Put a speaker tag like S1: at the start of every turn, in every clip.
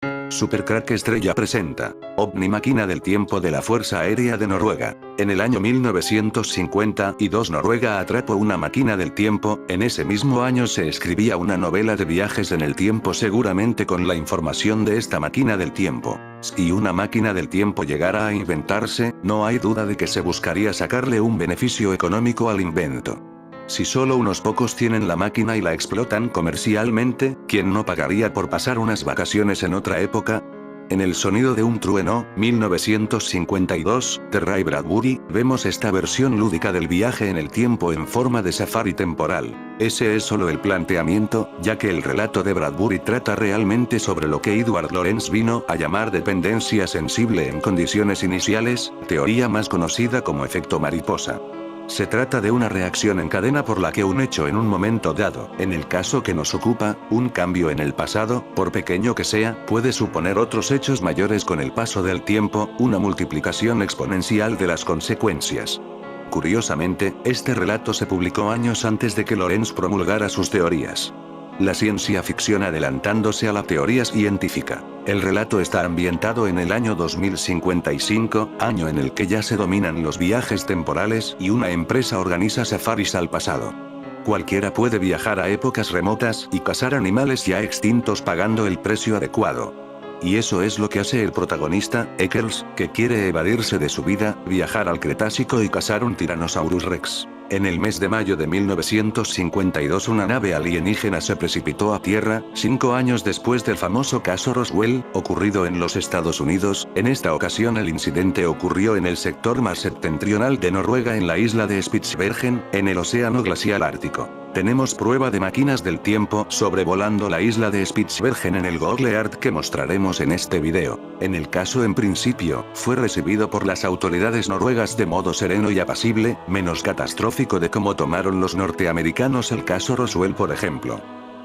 S1: Supercrack Estrella presenta OVNI Máquina del Tiempo de la Fuerza Aérea de Noruega. En el año 1952 Noruega atrapó una máquina del tiempo. En ese mismo año se escribía una novela de viajes en el tiempo, seguramente con la información de esta máquina del tiempo. Si una máquina del tiempo llegara a inventarse, no hay duda de que se buscaría sacarle un beneficio económico al invento. Si solo unos pocos tienen la máquina y la explotan comercialmente, ¿quién no pagaría por pasar unas vacaciones en otra época? En El sonido de un trueno, 1952, de Ray Bradbury, vemos esta versión lúdica del viaje en el tiempo en forma de safari temporal. Ese es solo el planteamiento, ya que el relato de Bradbury trata realmente sobre lo que Edward Lorenz vino a llamar dependencia sensible en condiciones iniciales, teoría más conocida como efecto mariposa. Se trata de una reacción en cadena por la que un hecho en un momento dado, en el caso que nos ocupa, un cambio en el pasado, por pequeño que sea, puede suponer otros hechos mayores con el paso del tiempo, una multiplicación exponencial de las consecuencias. Curiosamente, este relato se publicó años antes de que Lorenz promulgara sus teorías. La ciencia ficción adelantándose a la teoría científica. El relato está ambientado en el año 2055, año en el que ya se dominan los viajes temporales y una empresa organiza safaris al pasado. Cualquiera puede viajar a épocas remotas y cazar animales ya extintos pagando el precio adecuado. Y eso es lo que hace el protagonista, Eccles, que quiere evadirse de su vida, viajar al Cretácico y cazar un Tyrannosaurus Rex. En el mes de mayo de 1952 una nave alienígena se precipitó a tierra, 5 años después del famoso caso Roswell, ocurrido en los Estados Unidos. En esta ocasión el incidente ocurrió en el sector más septentrional de Noruega, en la isla de Spitsbergen, en el océano glacial ártico. Tenemos prueba de máquinas del tiempo sobrevolando la isla de Spitsbergen en el Google Earth que mostraremos en este video. En el caso en principio, fue recibido por las autoridades noruegas de modo sereno y apacible, menos catastrófico de cómo tomaron los norteamericanos el caso Roswell, por ejemplo.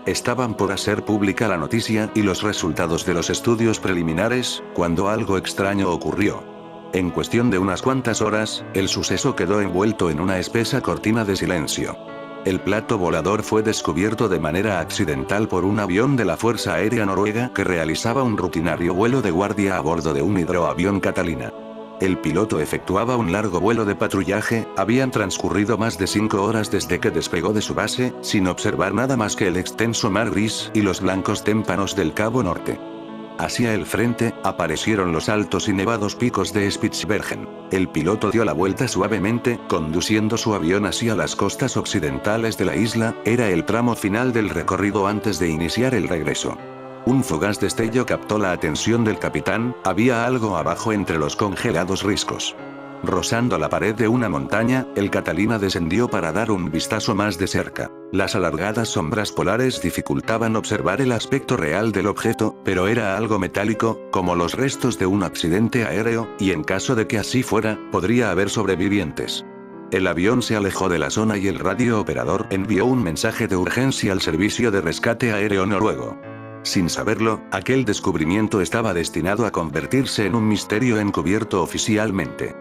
S1: Estaban por hacer pública la noticia y los resultados de los estudios preliminares, cuando algo extraño ocurrió. En cuestión de unas cuantas horas, el suceso quedó envuelto en una espesa cortina de silencio. El plato volador fue descubierto de manera accidental por un avión de la Fuerza Aérea Noruega que realizaba un rutinario vuelo de guardia a bordo de un hidroavión Catalina. El piloto efectuaba un largo vuelo de patrullaje. Habían transcurrido más de 5 horas desde que despegó de su base, sin observar nada más que el extenso mar gris y los blancos témpanos del Cabo Norte. Hacia el frente, aparecieron los altos y nevados picos de Spitsbergen. El piloto dio la vuelta suavemente, conduciendo su avión hacia las costas occidentales de la isla. Era el tramo final del recorrido antes de iniciar el regreso. Un fugaz destello captó la atención del capitán. Había algo abajo entre los congelados riscos. Rozando la pared de una montaña, el Catalina descendió para dar un vistazo más de cerca. Las alargadas sombras polares dificultaban observar el aspecto real del objeto, pero era algo metálico, como los restos de un accidente aéreo, y en caso de que así fuera, podría haber sobrevivientes. El avión se alejó de la zona y el radio operador envió un mensaje de urgencia al servicio de rescate aéreo noruego. Sin saberlo, aquel descubrimiento estaba destinado a convertirse en un misterio encubierto oficialmente.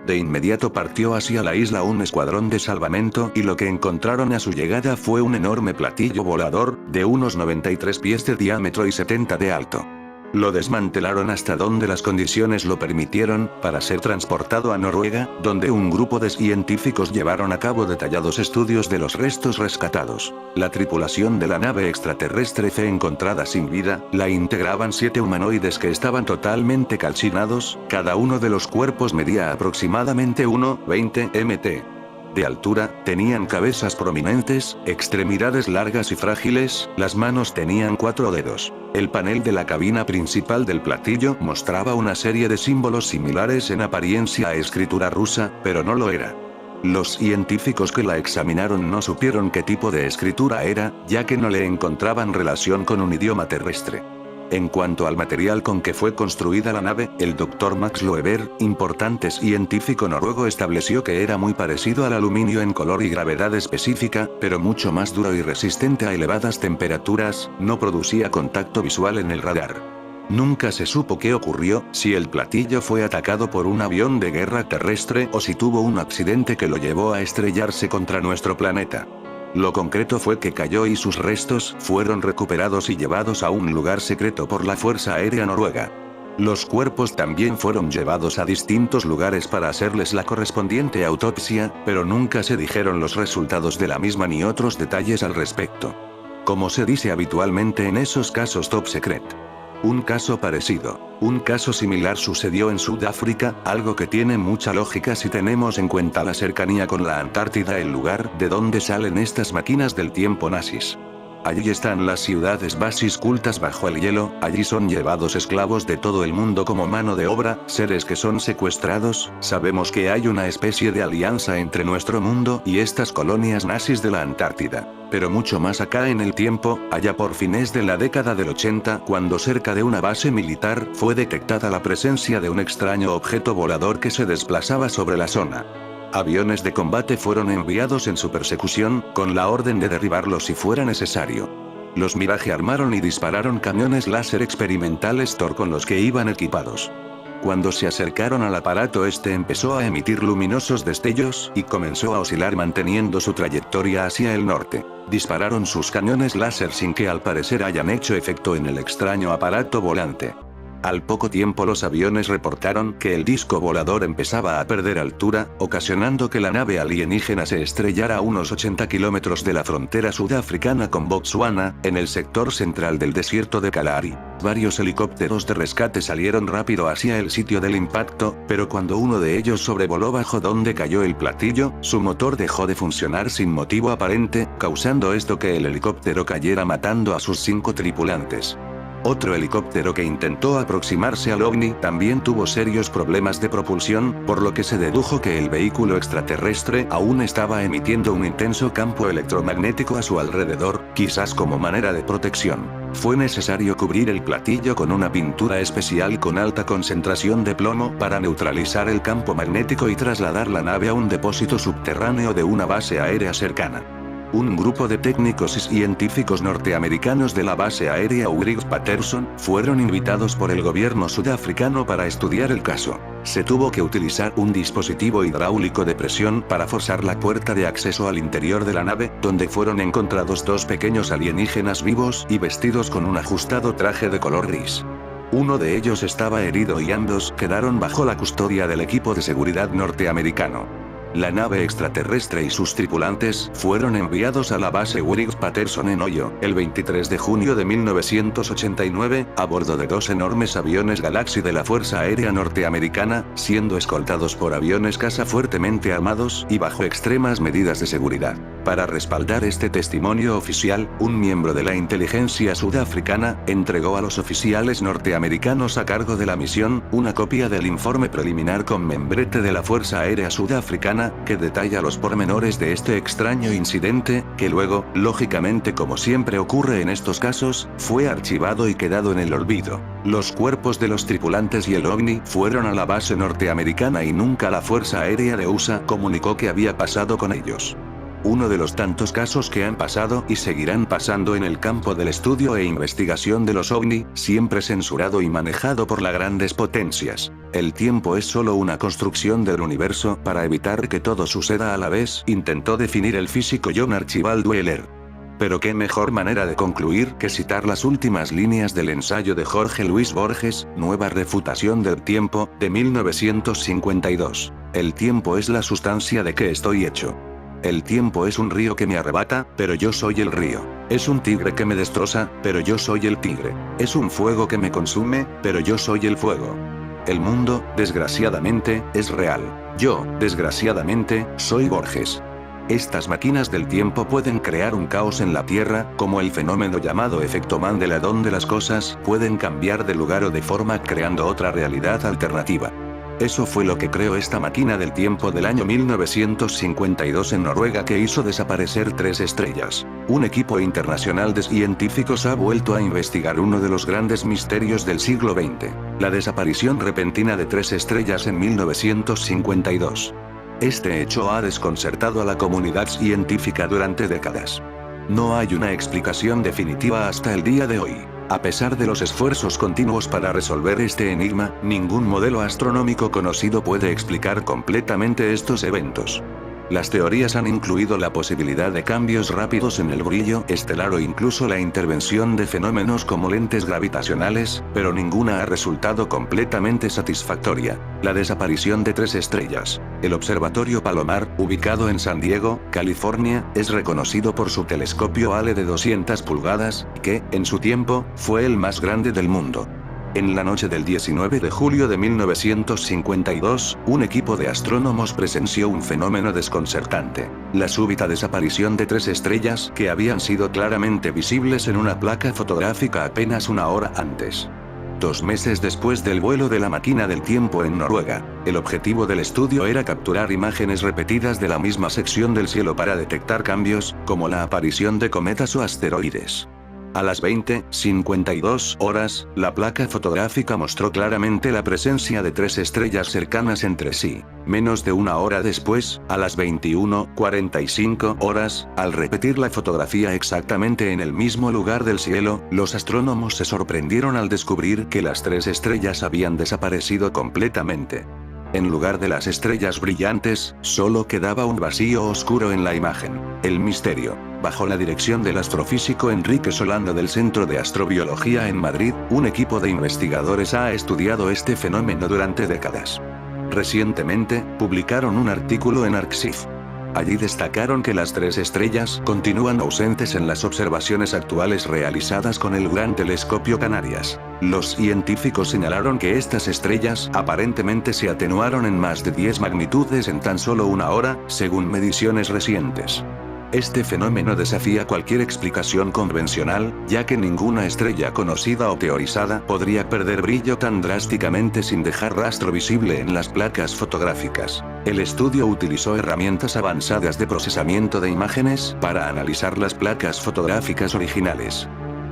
S1: De inmediato partió hacia la isla un escuadrón de salvamento y lo que encontraron a su llegada fue un enorme platillo volador, de unos 93 pies de diámetro y 70 de alto. Lo desmantelaron hasta donde las condiciones lo permitieron, para ser transportado a Noruega, donde un grupo de científicos llevaron a cabo detallados estudios de los restos rescatados. La tripulación de la nave extraterrestre fue encontrada sin vida. La integraban 7 humanoides que estaban totalmente calcinados. Cada uno de los cuerpos medía aproximadamente 1,20 mt. De altura, tenían cabezas prominentes, extremidades largas y frágiles, las manos tenían 4 dedos. El panel de la cabina principal del platillo mostraba una serie de símbolos similares en apariencia a escritura rusa, pero no lo era. Los científicos que la examinaron no supieron qué tipo de escritura era, ya que no le encontraban relación con un idioma terrestre. En cuanto al material con que fue construida la nave, el Dr. Max Loeber, importante científico noruego, estableció que era muy parecido al aluminio en color y gravedad específica, pero mucho más duro y resistente a elevadas temperaturas. No producía contacto visual en el radar. Nunca se supo qué ocurrió, si el platillo fue atacado por un avión de guerra terrestre o si tuvo un accidente que lo llevó a estrellarse contra nuestro planeta. Lo concreto fue que cayó y sus restos fueron recuperados y llevados a un lugar secreto por la Fuerza Aérea Noruega. Los cuerpos también fueron llevados a distintos lugares para hacerles la correspondiente autopsia, pero nunca se dijeron los resultados de la misma ni otros detalles al respecto. Como se dice habitualmente en esos casos top secret. Un caso parecido, un caso similar sucedió en Sudáfrica, algo que tiene mucha lógica si tenemos en cuenta la cercanía con la Antártida, el lugar de donde salen estas máquinas del tiempo nazis. Allí están las ciudades bases cultas bajo el hielo, allí son llevados esclavos de todo el mundo como mano de obra, seres que son secuestrados. Sabemos que hay una especie de alianza entre nuestro mundo y estas colonias nazis de la Antártida. Pero mucho más acá en el tiempo, allá por fines de la década del 80, cuando cerca de una base militar fue detectada la presencia de un extraño objeto volador que se desplazaba sobre la zona. Aviones de combate fueron enviados en su persecución, con la orden de derribarlo si fuera necesario. Los Mirage armaron y dispararon camiones láser experimentales Thor con los que iban equipados. Cuando se acercaron al aparato, este empezó a emitir luminosos destellos y comenzó a oscilar manteniendo su trayectoria hacia el norte. Dispararon sus cañones láser sin que al parecer hayan hecho efecto en el extraño aparato volante. Al poco tiempo los aviones reportaron que el disco volador empezaba a perder altura, ocasionando que la nave alienígena se estrellara a unos 80 kilómetros de la frontera sudafricana con Botsuana, en el sector central del desierto de Kalahari. Varios helicópteros de rescate salieron rápido hacia el sitio del impacto, pero cuando uno de ellos sobrevoló bajo donde cayó el platillo, su motor dejó de funcionar sin motivo aparente, causando esto que el helicóptero cayera matando a sus 5 tripulantes. Otro helicóptero que intentó aproximarse al ovni también tuvo serios problemas de propulsión, por lo que se dedujo que el vehículo extraterrestre aún estaba emitiendo un intenso campo electromagnético a su alrededor, quizás como manera de protección. Fue necesario cubrir el platillo con una pintura especial con alta concentración de plomo para neutralizar el campo magnético y trasladar la nave a un depósito subterráneo de una base aérea cercana. Un grupo de técnicos y científicos norteamericanos de la base aérea Ulrich-Patterson fueron invitados por el gobierno sudafricano para estudiar el caso. Se tuvo que utilizar un dispositivo hidráulico de presión para forzar la puerta de acceso al interior de la nave, donde fueron encontrados 2 pequeños alienígenas vivos y vestidos con un ajustado traje de color gris. Uno de ellos estaba herido y ambos quedaron bajo la custodia del equipo de seguridad norteamericano. La nave extraterrestre y sus tripulantes fueron enviados a la base Ulrich-Patterson en Ohio, el 23 de junio de 1989, a bordo de 2 enormes aviones Galaxy de la Fuerza Aérea Norteamericana, siendo escoltados por aviones caza fuertemente armados y bajo extremas medidas de seguridad. Para respaldar este testimonio oficial, un miembro de la inteligencia sudafricana entregó a los oficiales norteamericanos a cargo de la misión una copia del informe preliminar con membrete de la Fuerza Aérea Sudafricana, que detalla los pormenores de este extraño incidente, que luego, lógicamente como siempre ocurre en estos casos, fue archivado y quedado en el olvido. Los cuerpos de los tripulantes y el ovni fueron a la base norteamericana y nunca la Fuerza Aérea de USA comunicó qué había pasado con ellos. Uno de los tantos casos que han pasado y seguirán pasando en el campo del estudio e investigación de los ovni, siempre censurado y manejado por las grandes potencias. El tiempo es solo una construcción del universo para evitar que todo suceda a la vez, intentó definir el físico John Archibald Wheeler. Pero qué mejor manera de concluir que citar las últimas líneas del ensayo de Jorge Luis Borges, Nueva refutación del tiempo, de 1952. El tiempo es la sustancia de que estoy hecho. El tiempo es un río que me arrebata, pero yo soy el río. Es un tigre que me destroza, pero yo soy el tigre. Es un fuego que me consume, pero yo soy el fuego. El mundo, desgraciadamente, es real. Yo, desgraciadamente, soy Borges. Estas máquinas del tiempo pueden crear un caos en la Tierra, como el fenómeno llamado efecto Mandela, donde las cosas pueden cambiar de lugar o de forma creando otra realidad alternativa. Eso fue lo que creó esta máquina del tiempo del año 1952 en Noruega, que hizo desaparecer 3 estrellas. Un equipo internacional de científicos ha vuelto a investigar uno de los grandes misterios del siglo XX, la desaparición repentina de 3 estrellas en 1952. Este hecho ha desconcertado a la comunidad científica durante décadas. No hay una explicación definitiva hasta el día de hoy. A pesar de los esfuerzos continuos para resolver este enigma, ningún modelo astronómico conocido puede explicar completamente estos eventos. Las teorías han incluido la posibilidad de cambios rápidos en el brillo estelar o incluso la intervención de fenómenos como lentes gravitacionales, pero ninguna ha resultado completamente satisfactoria. La desaparición de 3 estrellas. El Observatorio Palomar, ubicado en San Diego, California, es reconocido por su telescopio Hale de 200 pulgadas, que, en su tiempo, fue el más grande del mundo. En la noche del 19 de julio de 1952, un equipo de astrónomos presenció un fenómeno desconcertante: la súbita desaparición de 3 estrellas que habían sido claramente visibles en una placa fotográfica apenas una hora antes. 2 meses después del vuelo de la máquina del tiempo en Noruega, el objetivo del estudio era capturar imágenes repetidas de la misma sección del cielo para detectar cambios, como la aparición de cometas o asteroides. A las 20:52 horas, la placa fotográfica mostró claramente la presencia de 3 estrellas cercanas entre sí. Menos de una hora después, a las 21:45 horas, al repetir la fotografía exactamente en el mismo lugar del cielo, los astrónomos se sorprendieron al descubrir que las 3 estrellas habían desaparecido completamente. En lugar de las estrellas brillantes, solo quedaba un vacío oscuro en la imagen. El misterio. Bajo la dirección del astrofísico Enrique Solano del Centro de Astrobiología en Madrid, un equipo de investigadores ha estudiado este fenómeno durante décadas. Recientemente, publicaron un artículo en Arxiv. Allí destacaron que las 3 estrellas continúan ausentes en las observaciones actuales realizadas con el Gran Telescopio Canarias. Los científicos señalaron que estas estrellas aparentemente se atenuaron en más de 10 magnitudes en tan solo una hora, según mediciones recientes. Este fenómeno desafía cualquier explicación convencional, ya que ninguna estrella conocida o teorizada podría perder brillo tan drásticamente sin dejar rastro visible en las placas fotográficas. El estudio utilizó herramientas avanzadas de procesamiento de imágenes para analizar las placas fotográficas originales.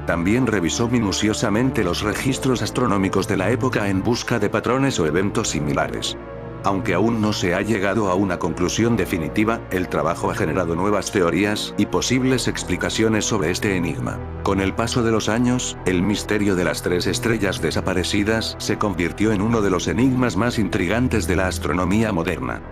S1: También revisó minuciosamente los registros astronómicos de la época en busca de patrones o eventos similares. Aunque aún no se ha llegado a una conclusión definitiva, el trabajo ha generado nuevas teorías y posibles explicaciones sobre este enigma. Con el paso de los años, el misterio de las 3 estrellas desaparecidas se convirtió en uno de los enigmas más intrigantes de la astronomía moderna.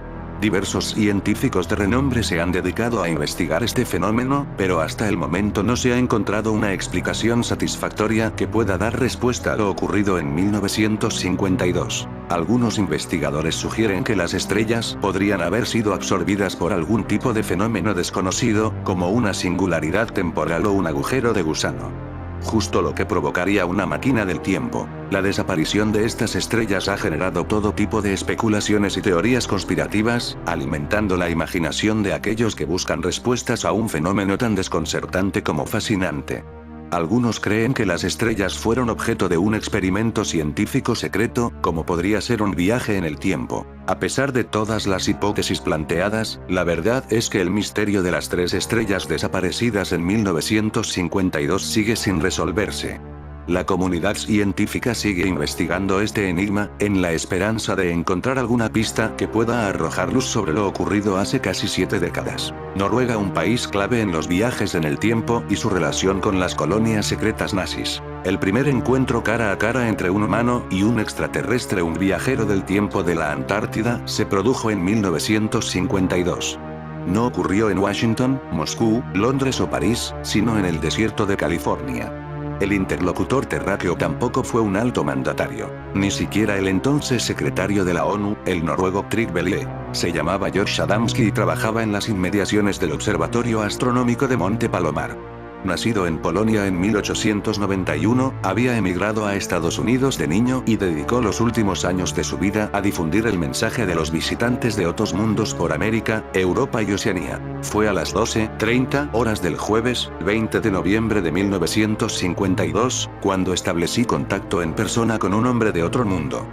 S1: Diversos científicos de renombre se han dedicado a investigar este fenómeno, pero hasta el momento no se ha encontrado una explicación satisfactoria que pueda dar respuesta a lo ocurrido en 1952. Algunos investigadores sugieren que las estrellas podrían haber sido absorbidas por algún tipo de fenómeno desconocido, como una singularidad temporal o un agujero de gusano. Justo lo que provocaría una máquina del tiempo. La desaparición de estas estrellas ha generado todo tipo de especulaciones y teorías conspirativas, alimentando la imaginación de aquellos que buscan respuestas a un fenómeno tan desconcertante como fascinante. Algunos creen que las estrellas fueron objeto de un experimento científico secreto, como podría ser un viaje en el tiempo. A pesar de todas las hipótesis planteadas, la verdad es que el misterio de las 3 estrellas desaparecidas en 1952 sigue sin resolverse. La comunidad científica sigue investigando este enigma, en la esperanza de encontrar alguna pista que pueda arrojar luz sobre lo ocurrido hace casi 7 décadas. Noruega, un país clave en los viajes en el tiempo y su relación con las colonias secretas nazis. El primer encuentro cara a cara entre un humano y un extraterrestre, un viajero del tiempo de la Antártida, se produjo en 1952. No ocurrió en Washington, Moscú, Londres o París, sino en el desierto de California. El interlocutor terráqueo tampoco fue un alto mandatario. Ni siquiera el entonces secretario de la ONU, el noruego Trygve. Se llamaba George Adamski y trabajaba en las inmediaciones del Observatorio Astronómico de Monte Palomar. Nacido en Polonia en 1891, había emigrado a Estados Unidos de niño y dedicó los últimos años de su vida a difundir el mensaje de los visitantes de otros mundos por América, Europa y Oceanía. Fue a las 12:30 horas del jueves, 20 de noviembre de 1952, cuando establecí contacto en persona con un hombre de otro mundo.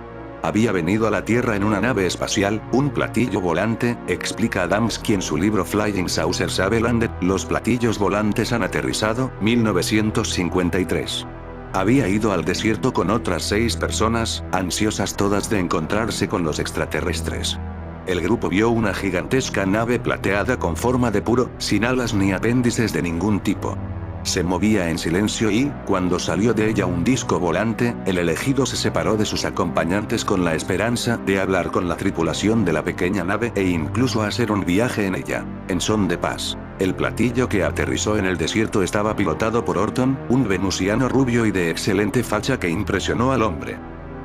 S1: Había venido a la Tierra en una nave espacial, un platillo volante, explica Adamski en su libro Flying Saucers Have Landed. Los platillos volantes han aterrizado, 1953. Había ido al desierto con otras 6 personas, ansiosas todas de encontrarse con los extraterrestres. El grupo vio una gigantesca nave plateada con forma de puro, sin alas ni apéndices de ningún tipo. Se movía en silencio y, cuando salió de ella un disco volante, el elegido se separó de sus acompañantes con la esperanza de hablar con la tripulación de la pequeña nave e incluso hacer un viaje en ella, en son de paz. El platillo que aterrizó en el desierto estaba pilotado por Orton, un venusiano rubio y de excelente facha que impresionó al hombre.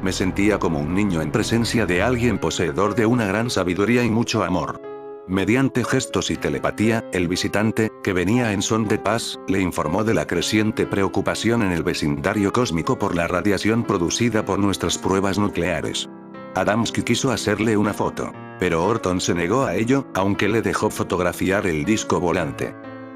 S1: Me sentía como un niño en presencia de alguien poseedor de una gran sabiduría y mucho amor. Mediante gestos y telepatía, el visitante, que venía en son de paz, le informó de la creciente preocupación en el vecindario cósmico por la radiación producida por nuestras pruebas nucleares. Adamski quiso hacerle una foto, pero Orton se negó a ello, aunque le dejó fotografiar el disco volante.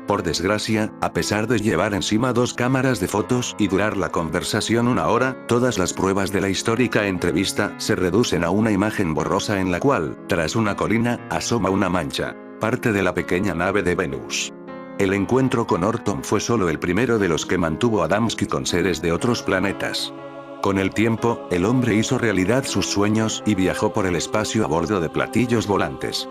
S1: Por desgracia, a pesar de llevar encima 2 cámaras de fotos y durar la conversación 1 hora, todas las pruebas de la histórica entrevista se reducen a una imagen borrosa en la cual, tras una colina, asoma una mancha, parte de la pequeña nave de Venus. El encuentro con Orton fue solo el primero de los que mantuvo Adamski con seres de otros planetas. Con el tiempo, el hombre hizo realidad sus sueños y viajó por el espacio a bordo de platillos volantes.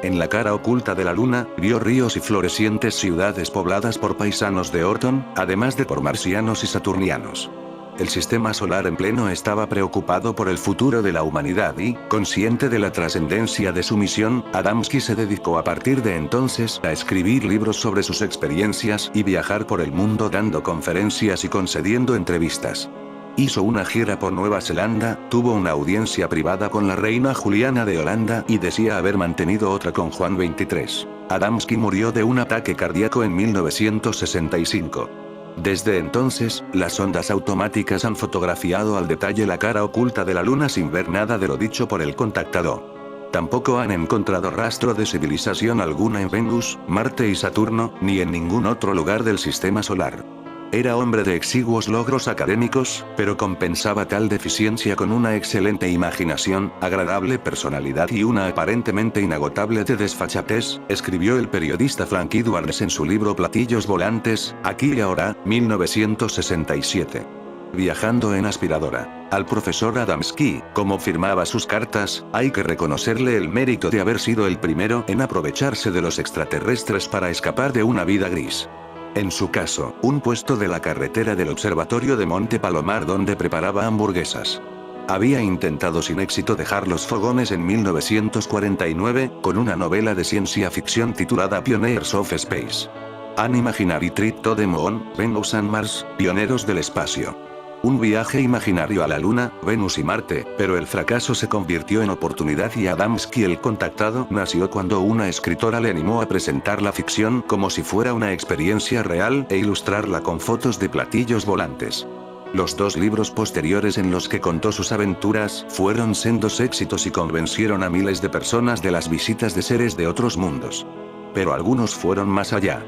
S1: En la cara oculta de la luna, vio ríos y florecientes ciudades pobladas por paisanos de Orton, además de por marcianos y saturnianos. El sistema solar en pleno estaba preocupado por el futuro de la humanidad y, consciente de la trascendencia de su misión, Adamski se dedicó a partir de entonces a escribir libros sobre sus experiencias y viajar por el mundo dando conferencias y concediendo entrevistas. Hizo una gira por Nueva Zelanda, tuvo una audiencia privada con la reina Juliana de Holanda y decía haber mantenido otra con Juan XXIII. Adamski murió de un ataque cardíaco en 1965. Desde entonces, las sondas automáticas han fotografiado al detalle la cara oculta de la Luna sin ver nada de lo dicho por el contactador. Tampoco han encontrado rastro de civilización alguna en Venus, Marte y Saturno, ni en ningún otro lugar del sistema solar. Era hombre de exiguos logros académicos, pero compensaba tal deficiencia con una excelente imaginación, agradable personalidad y una aparentemente inagotable de desfachatez, escribió el periodista Frank Edwards en su libro Platillos Volantes, Aquí y Ahora, 1967. Viajando en aspiradora. Al profesor Adamski, como firmaba sus cartas, hay que reconocerle el mérito de haber sido el primero en aprovecharse de los extraterrestres para escapar de una vida gris. En su caso, un puesto de la carretera del observatorio de Monte Palomar donde preparaba hamburguesas. Había intentado sin éxito dejar los fogones en 1949, con una novela de ciencia ficción titulada Pioneers of Space. An Imaginary Trip to the Moon, Venus and Mars, Pioneros del Espacio. Un viaje imaginario a la Luna, Venus y Marte, pero el fracaso se convirtió en oportunidad y Adamski el contactado nació cuando una escritora le animó a presentar la ficción como si fuera una experiencia real e ilustrarla con fotos de platillos volantes. Los 2 libros posteriores en los que contó sus aventuras fueron sendos éxitos y convencieron a miles de personas de las visitas de seres de otros mundos. Pero algunos fueron más allá.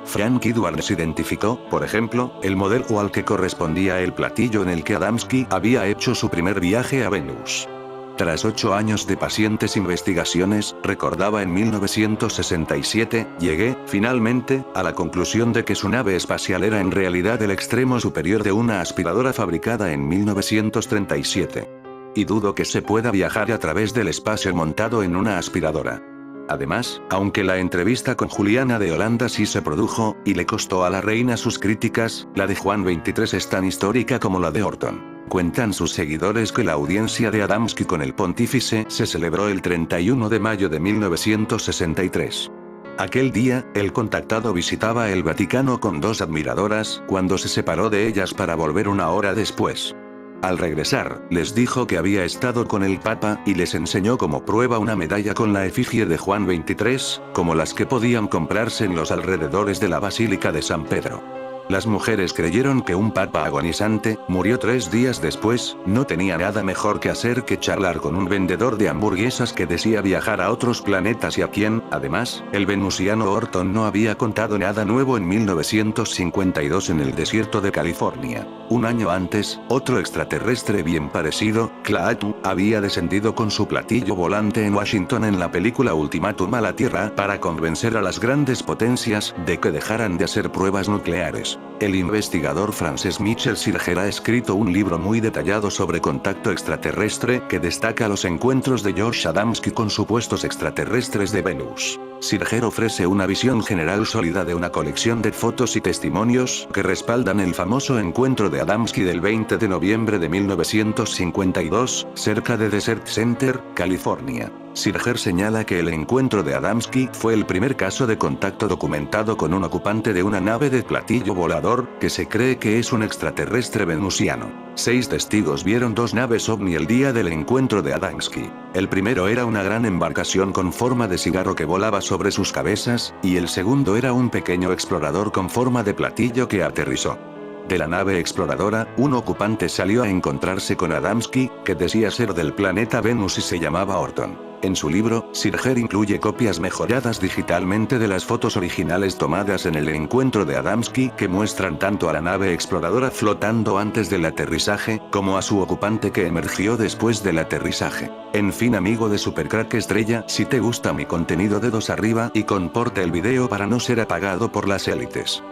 S1: Frank Edwards identificó, por ejemplo, el modelo al que correspondía el platillo en el que Adamski había hecho su primer viaje a Venus. Tras 8 años de pacientes investigaciones, recordaba en 1967, llegué, finalmente, a la conclusión de que su nave espacial era en realidad el extremo superior de una aspiradora fabricada en 1937. Y dudo que se pueda viajar a través del espacio montado en una aspiradora. Además, aunque la entrevista con Juliana de Holanda sí se produjo, y le costó a la reina sus críticas, la de Juan XXIII es tan histórica como la de Orton. Cuentan sus seguidores que la audiencia de Adamski con el pontífice se celebró el 31 de mayo de 1963. Aquel día, el contactado visitaba el Vaticano con 2 admiradoras, cuando se separó de ellas para volver 1 hora después. Al regresar, les dijo que había estado con el Papa y les enseñó como prueba una medalla con la efigie de Juan XXIII, como las que podían comprarse en los alrededores de la Basílica de San Pedro. Las mujeres creyeron que un papa agonizante, murió 3 días después, no tenía nada mejor que hacer que charlar con un vendedor de hamburguesas que decía viajar a otros planetas y a quien, además, el venusiano Orton no había contado nada nuevo en 1952 en el desierto de California. Un año antes, otro extraterrestre bien parecido, Klaatu, había descendido con su platillo volante en Washington en la película Ultimátum a la Tierra para convencer a las grandes potencias de que dejaran de hacer pruebas nucleares. El investigador Frances Mitchell Sirger ha escrito un libro muy detallado sobre contacto extraterrestre que destaca los encuentros de George Adamski con supuestos extraterrestres de Venus. Sirger ofrece una visión general sólida de una colección de fotos y testimonios que respaldan el famoso encuentro de Adamski del 20 de noviembre de 1952, cerca de Desert Center, California. Sirger señala que el encuentro de Adamski fue el primer caso de contacto documentado con un ocupante de una nave de platillo volador, que se cree que es un extraterrestre venusiano. 6 testigos vieron 2 naves ovni el día del encuentro de Adamski. El primero era una gran embarcación con forma de cigarro que volaba sobre sus cabezas, y el segundo era un pequeño explorador con forma de platillo que aterrizó. De la nave exploradora, un ocupante salió a encontrarse con Adamski, que decía ser del planeta Venus y se llamaba Orton. En su libro, Sirger incluye copias mejoradas digitalmente de las fotos originales tomadas en el encuentro de Adamski que muestran tanto a la nave exploradora flotando antes del aterrizaje, como a su ocupante que emergió después del aterrizaje. En fin, amigo de Supercrack Estrella, si te gusta mi contenido, dedos arriba y comporte el video para no ser apagado por las élites.